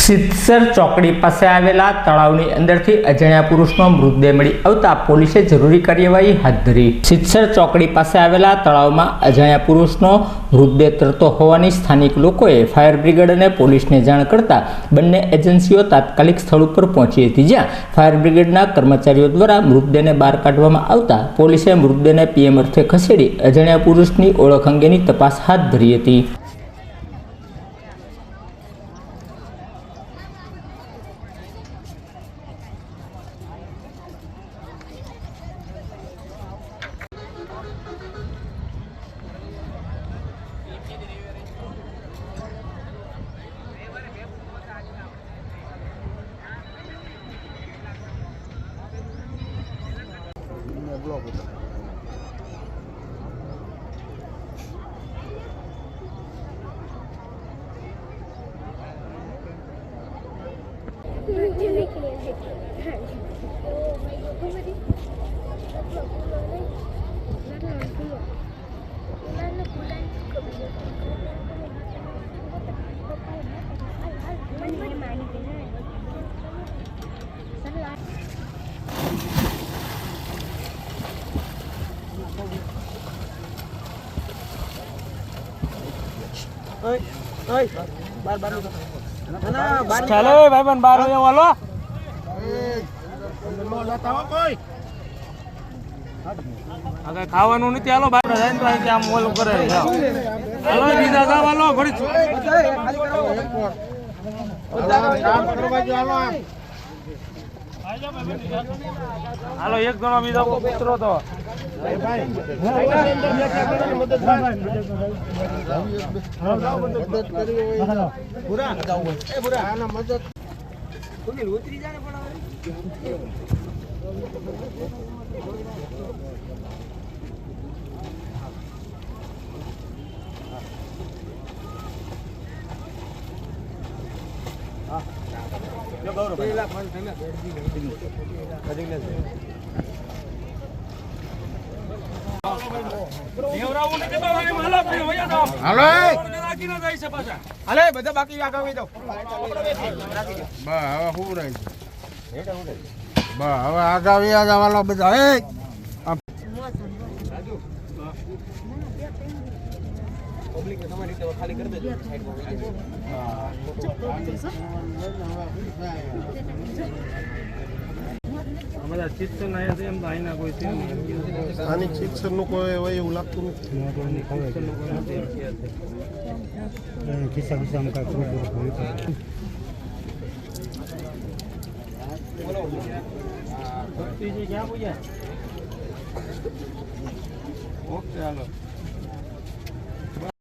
સિત્સર ચોકડી પાસે આવેલા તળાવની અંદરથી અજાણ્યા પુરુષનો મૃતદેહ મળી આવતા પોલીસે જરૂરી કાર્યવાહી હાથ ધરી। સિત્સર ચોકડી પાસે આવેલા તળાવમાં અજાણ્યા પુરુષનો મૃતદેહ તરતો હોવાની સ્થાનિક લોકોએ ફાયર બ્રિગેડ અને પોલીસને જાણ કરતા બંને એજન્સીઓ તાત્કાલિક સ્થળ ઉપર પહોંચી હતી, જ્યાં ફાયર બ્રિગેડના કર્મચારીઓ દ્વારા મૃતદેહને બહાર કાઢવામાં આવતા પોલીસે મૃતદેહને પીએમ અર્થે ખસેડી અજાણ્યા પુરુષની ઓળખ અંગેની તપાસ હાથ ધરી હતી। चलो भाई बन बार हो वालो अगर खाવાનું નથી હાલો બાર જઈને તો અહીં આમ ઓલું કરે હાલો બીજા જા વાલો ઘડી કામ કરવા જો હાલો હાલો એક જણો બીજો પુત્રો તો મદદ કરી હોય પૂરા એ પૂરા આના મદદ કોને ઉતરી જાને પણ હા જો ગૌરવ પેલા ફોન થઈને કદી લે દેવરાવું ને કેતો હાલો ફરી હોયા તો હાલો રાખી ના જાય છે પાછા હાલે બધા બાકી આગાવી દો બા હવે હું રહી બા હવે આગાવી આ જવાલો બધા એ પબ્લિક તમારી રીતે ખાલી કરી દેજો સાઈડમાં વહી જાય અમારા શિક્ષણ આયા છે એમ તો આઈના કોઈ છે નહીં સ્થાનિક શિક્ષણનું કોઈ હોય એવું લાગતું નથી ખિસ્સા ખિસ્સામાં કાંઈ ક્યાં બોલ્યા ઓકે હાલો